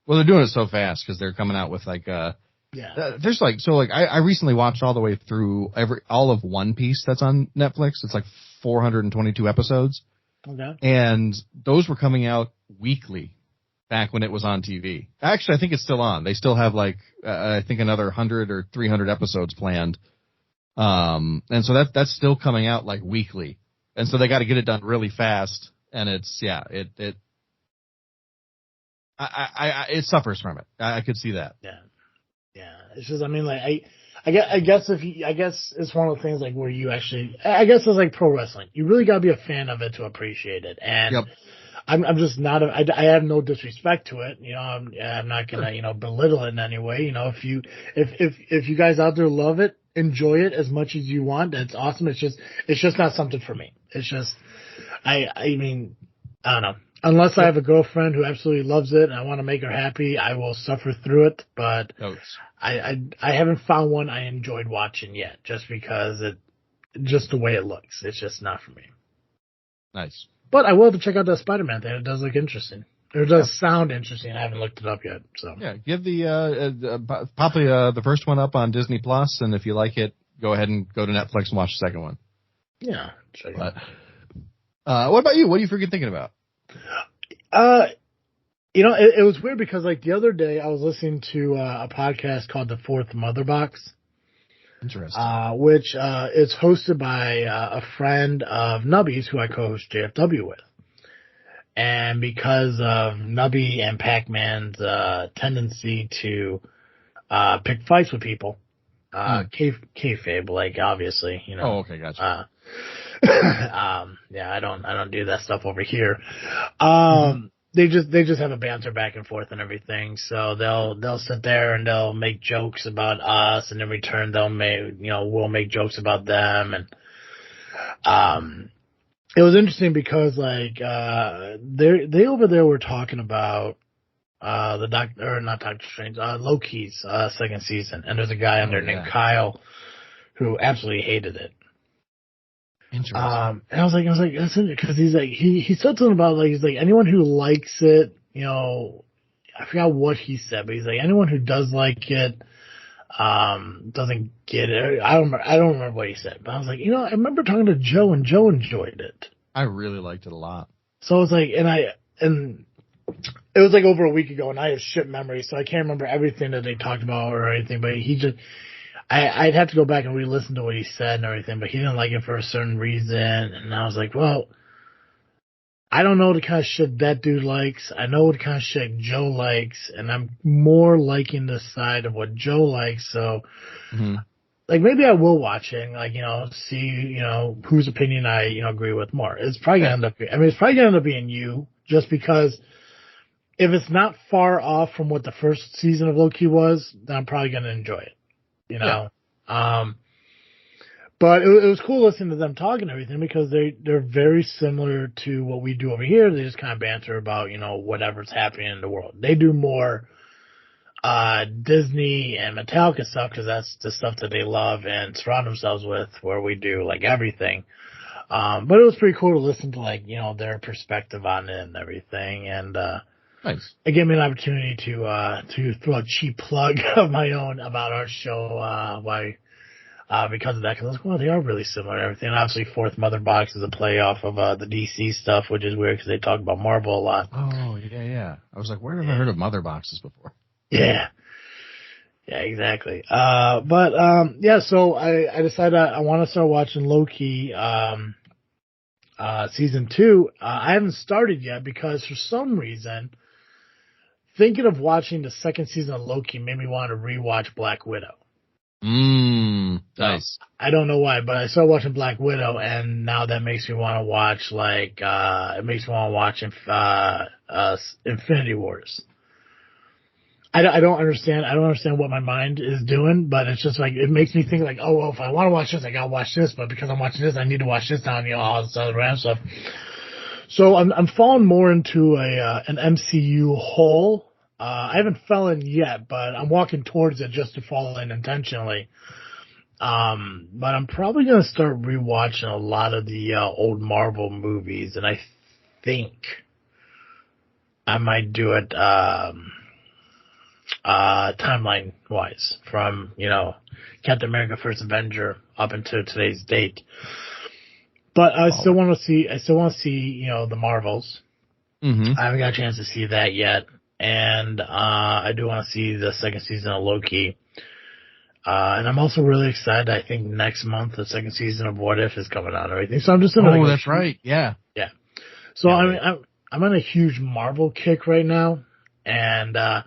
Well, they're doing it so fast because they're coming out with like there's like I recently watched all the way through all of One Piece that's on Netflix. It's like 422 episodes. Okay. And those were coming out weekly back when it was on TV. Actually, I think it's still on. They still have like I think another 100 or 300 episodes planned. And so that's still coming out like weekly. And so they got to get it done really fast. And it suffers from it. I could see that. Yeah. Yeah. It's just, I mean, like, I guess it's one of the things like where you actually, I guess it's like pro wrestling. You really gotta be a fan of it to appreciate it. And I'm just not, I have no disrespect to it. You know, I'm not gonna, belittle it in any way. You know, if you guys out there love it, enjoy it as much as you want. That's awesome. It's just not something for me. It's just, I mean, I don't know. Unless I have a girlfriend who absolutely loves it and I want to make her happy, I will suffer through it. But I haven't found one I enjoyed watching yet, just because just the way it looks. It's just not for me. Nice. But I will have to check out that Spider-Man thing. It does look interesting. It does sound interesting. I haven't looked it up yet. So yeah, give pop the first one up on Disney Plus, and if you like it, go ahead and go to Netflix and watch the second one. Yeah, check it out. What about you? What are you freaking thinking about? It was weird because like the other day I was listening to a podcast called The Fourth Mother Box. Interesting. Which is hosted by a friend of Nubby's who I co-host JFW with. And because of Nubby and Pac-Man's tendency to pick fights with people, kayfabe, like obviously, you know. Oh, okay, gotcha. Yeah, I don't do that stuff over here. They just have a banter back and forth and everything. So they'll sit there and they'll make jokes about us, and in return we'll make jokes about them. And it was interesting because like they over there were talking about Loki's second season, and there's a guy on there named Kyle who absolutely hated it. Interesting. And I was like, that's it, because he's like, he said something about like, he's like, anyone who likes it, you know, I forgot what he said, but he's like, anyone who does like it, doesn't get it. I don't remember what he said, but I was like, you know, I remember talking to Joe, and Joe enjoyed it. I really liked it a lot. So I was like, and it was like over a week ago, and I have shit memory, so I can't remember everything that they talked about or anything, but I'd have to go back and re-listen to what he said and everything, but he didn't like it for a certain reason, and I was like, well, I don't know the kind of shit that dude likes. I know what kind of shit Joe likes, and I'm more liking the side of what Joe likes, so, like, maybe I will watch it and, like, you know, see, you know, whose opinion I, you know, agree with more. It's probably gonna it's probably gonna end up being you, just because if it's not far off from what the first season of Loki was, then I'm probably gonna enjoy it. You know, but it was cool listening to them talk and everything, because they're very similar to what we do over here. They just kind of banter about, you know, whatever's happening in the world. They do more Disney and Metallica stuff because that's the stuff that they love and surround themselves with, where we do like everything. But it was pretty cool to listen to, like, you know, their perspective on it and everything. And nice. It gave me an opportunity to throw a cheap plug of my own about our show, because of that, because I was like, well, they are really similar and everything. And obviously, Fourth Mother Box is a play off of the DC stuff, which is weird because they talk about Marvel a lot. Oh, yeah. I was like, where have I heard of Mother Boxes before? Yeah, exactly. So I decided I want to start watching Loki, season 2. I haven't started yet because for some reason, thinking of watching the second season of Loki made me want to rewatch Black Widow. Nice. I don't know why, but I started watching Black Widow, and now that makes me want to watch, like, it makes me want to watch Infinity Wars. I don't understand what my mind is doing, but it's just like, it makes me think like, oh, well, if I want to watch this, I gotta watch this, but because I'm watching this, I need to watch this now, and, you know, all this other random stuff. So I'm falling more into an MCU hole. I haven't fallen yet, but I'm walking towards it just to fall in intentionally. But I'm probably going to start rewatching a lot of the old Marvel movies, and I think I might do it timeline-wise from, you know, Captain America First Avenger up until today's date. But I still want to see, you know, the Marvels. I haven't got a chance to see that yet. And I do want to see the second season of Loki. And I'm also really excited. I think next month the second season of What If is coming out and everything. So I'm just in that's right. Yeah. So I'm on a huge Marvel kick right now, and I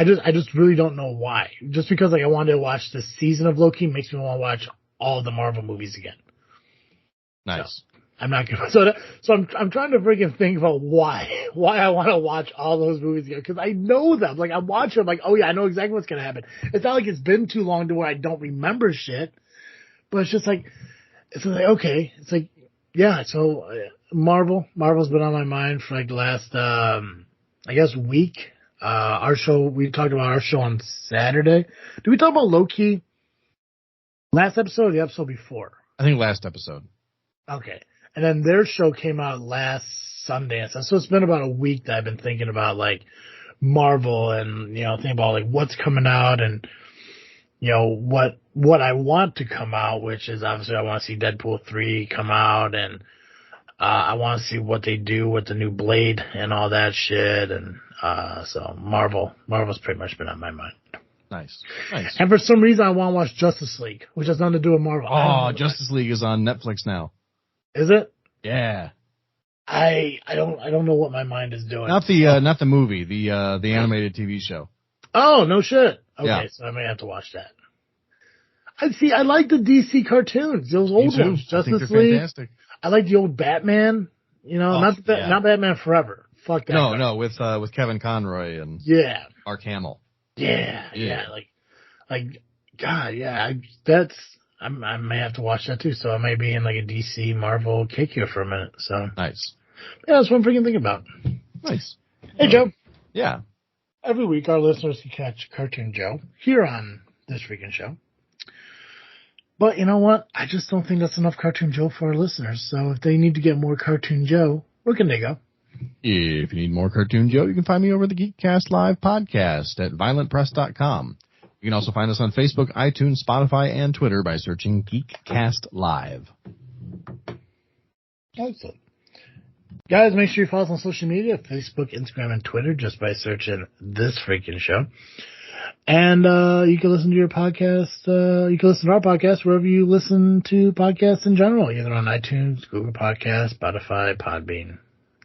just really don't know why. Just because like I wanted to watch this season of Loki makes me want to watch all the Marvel movies again. Nice. So, I'm not gonna. So I'm trying to freaking think about why I want to watch all those movies again, because I know them. Like I watch them, like, oh yeah, I know exactly what's gonna happen. It's not like it's been too long to where I don't remember shit, but it's just like, it's like, okay, it's like, yeah. So Marvel's been on my mind for like the last I guess week. Our show, we talked about our show on Saturday. Did we talk about Loki last episode or the episode before? I think last episode. Okay. And then their show came out last Sunday. So it's been about a week that I've been thinking about like Marvel and, you know, thinking about like what's coming out and, you know, what I want to come out, which is obviously I want to see Deadpool 3 come out, and I want to see what they do with the new Blade and all that shit. And so Marvel's pretty much been on my mind. Nice. And for some reason, I want to watch Justice League, which has nothing to do with Marvel. Oh, Justice League is on Netflix now. Is it? Yeah. I don't know what my mind is doing. Not the movie, the animated TV show. Oh, no shit. Okay, Yeah. so I may have to watch that. I like the DC cartoons, those old ones. Justice League. Fantastic. I like the old Batman. You know, not Batman Forever. Fuck that. No, with Kevin Conroy and Mark Hamill. Yeah. Like, God, yeah. I may have to watch that too. So I may be in like a DC Marvel kick here for a minute. So nice. Yeah, that's what I'm freaking thinking about. Nice. Hey, Joe. Yeah. Every week our listeners can catch Cartoon Joe here on this freaking show. But you know what? I just don't think that's enough Cartoon Joe for our listeners. So if they need to get more Cartoon Joe, where can they go? If you need more Cartoon Joe, you can find me over the Geekcast Live podcast at violentpress.com. You can also find us on Facebook, iTunes, Spotify, and Twitter by searching Geekcast Live. Excellent. Guys, make sure you follow us on social media, Facebook, Instagram, and Twitter, just by searching This Freaking Show. And you can listen to your podcast, you can listen to our podcast wherever you listen to podcasts in general, either on iTunes, Google Podcasts, Spotify, Podbean.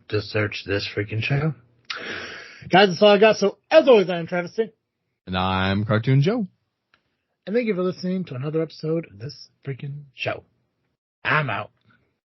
Just search This Freaking Show. Guys, that's all I got. So, as always, I am Travis C. And I'm Cartoon Joe. And thank you for listening to another episode of This Freaking Show. I'm out.